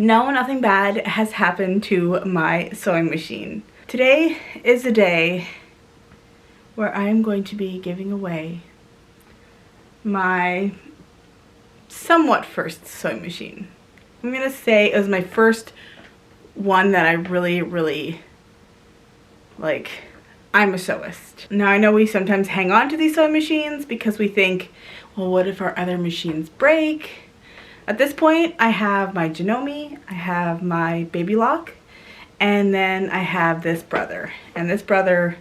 No, nothing bad has happened to my sewing machine. Today is the day where I'm going to be giving away my somewhat first sewing machine. I'm gonna say it was my first one that I really like. I'm a sewist. Now I know we sometimes hang on to these sewing machines because we think, well, what if our other machines break? At this point, I have my Janome, I have my Baby Lock, and then I have this brother. And this brother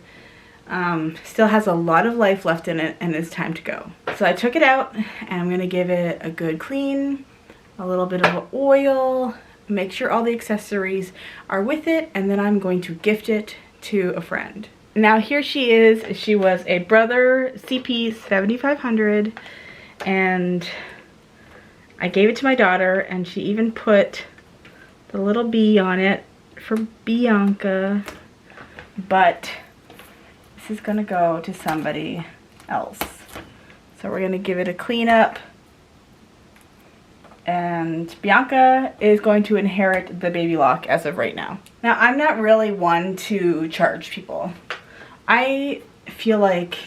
still has a lot of life left in it and it's time to go. So I took it out and I'm gonna give it a good clean, a little bit of oil, make sure all the accessories are with it, and then I'm going to gift it to a friend. Now here she is. She was a Brother CP 7500 and I gave it to my daughter, and she even put the little bee on it for Bianca, but this is gonna go to somebody else. So we're gonna give it a clean up, and Bianca is going to inherit the Baby Lock as of right now. Now I'm not really one to charge people. I feel like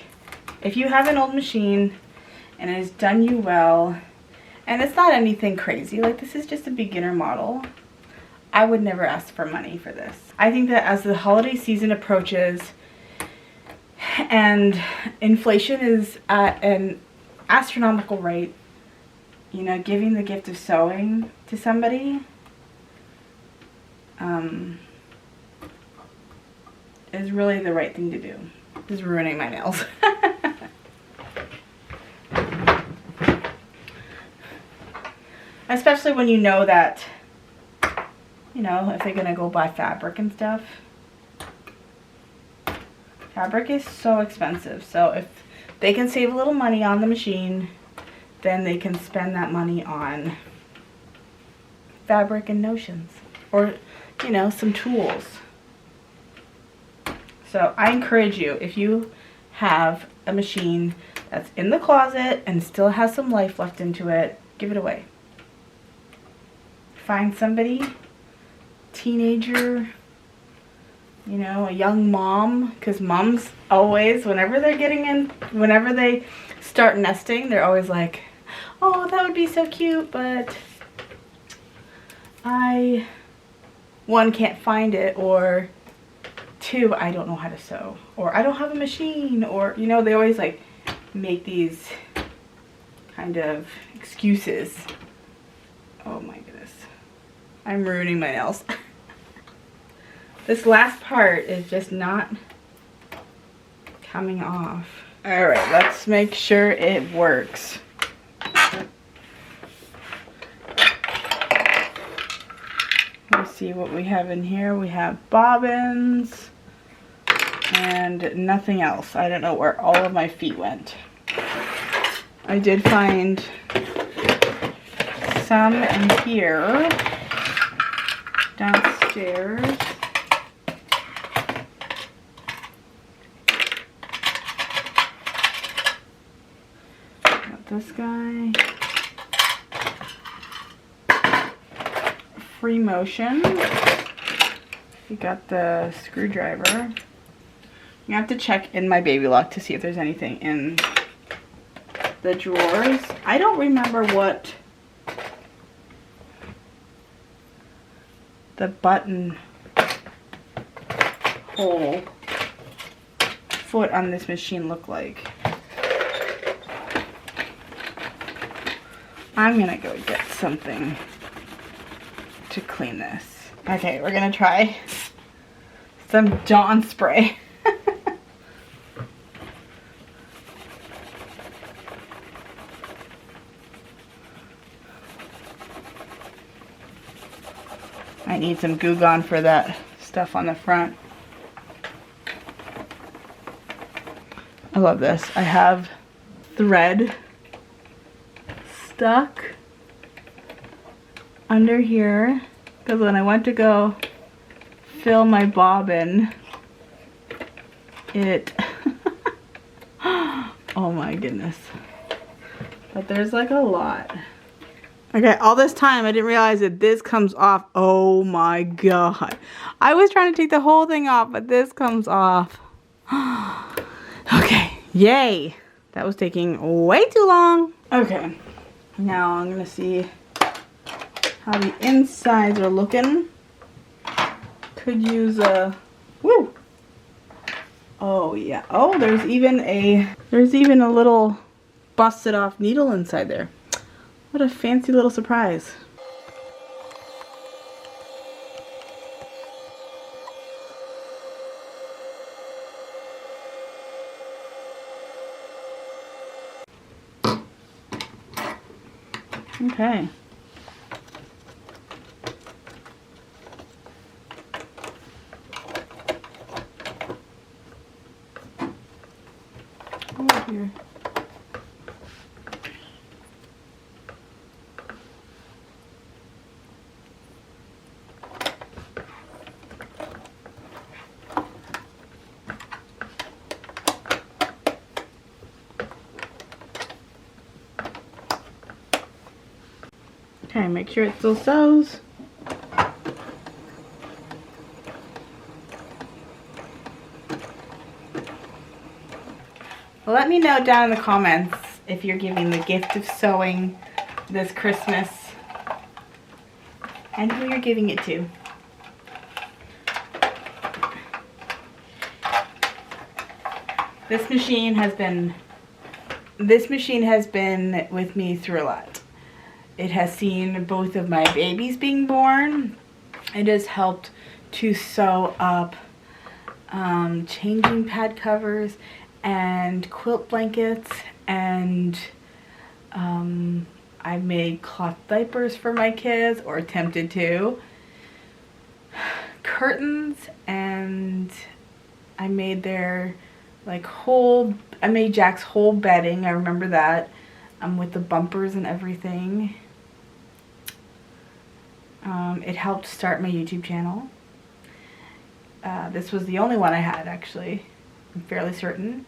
if you have an old machine and it has done you well, and it's not anything crazy, like this is just a beginner model, I would never ask for money for this. I think that as the holiday season approaches and inflation is at an astronomical rate, you know, giving the gift of sewing to somebody is really the right thing to do. This is ruining my nails. Especially when you know that, you know, if they're gonna go buy fabric and stuff. Fabric is so expensive, so if they can save a little money on the machine, then they can spend that money on fabric and notions, or, you know, some tools. So I encourage you, if you have a machine that's in the closet and still has some life left into it, give it away. Find somebody, teenager, you know, a young mom, because moms always, whenever they start nesting, they're always like, oh, that would be so cute, but I, one, can't find it, or two, I don't know how to sew, or I don't have a machine, or, you know, they always like make these kind of excuses. Oh my goodness. I'm ruining my nails. This last part is just not coming off. Alright, let's make sure it works. Let's see what we have in here. We have bobbins and nothing else. I don't know where all of my feet went. I did find some in here downstairs. Got this guy. Free motion. You got the screwdriver. You have to check in my Baby Lock to see if there's anything in the drawers. I don't remember what the button hole foot on this machine look like. I'm gonna go get something to clean this. Okay, we're gonna try some Dawn spray. I need some Goo Gone for that stuff on the front. I love this. I have thread stuck under here because when I went to go fill my bobbin, it oh my goodness. But there's like a lot Okay, all this time I didn't realize that this comes off. Oh my god. I was trying to take the whole thing off, but this comes off. Okay, yay. That was taking way too long. Okay, now I'm gonna see how the insides are looking. Could use a, woo. Oh yeah, oh there's even a little busted off needle inside there. What a fancy little surprise. Okay. Over here. Okay, make sure it still sews. Well, let me know down in the comments if you're giving the gift of sewing this Christmas and who you're giving it to. This machine has been with me through a lot. It has seen both of my babies being born. It has helped to sew up changing pad covers and quilt blankets, and I made cloth diapers for my kids, or attempted to, curtains, and I made their I made Jack's whole bedding. I remember that, with the bumpers and everything. It helped start my YouTube channel. This was the only one I had, actually. I'm fairly certain.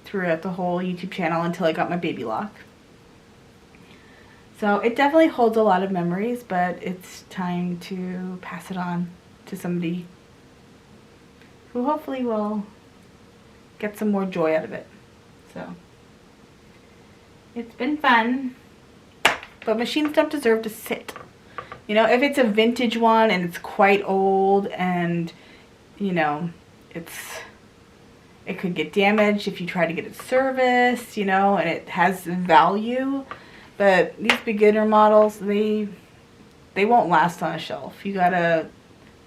Throughout the whole YouTube channel until I got my baby lock. So it definitely holds a lot of memories, but it's time to pass it on to somebody who hopefully will get some more joy out of it. So it's been fun, but machines don't deserve to sit. You know, if it's a vintage one and it's quite old and, you know, it could get damaged if you try to get it serviced, you know, and it has value. But these beginner models, they won't last on a shelf. You gotta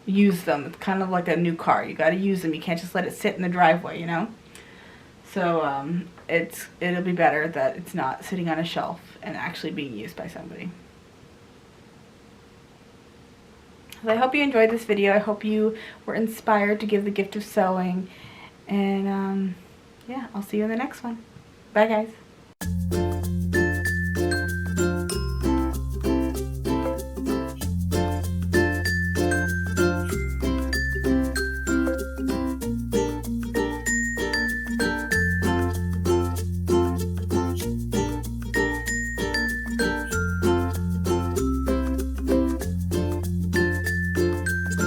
use them. It's kind of like a new car. You gotta use them. You can't just let it sit in the driveway, you know. So it'll be better that it's not sitting on a shelf and actually being used by somebody. So I hope you enjoyed this video. I hope you were inspired to give the gift of sewing. And yeah, I'll see you in the next one. Bye guys.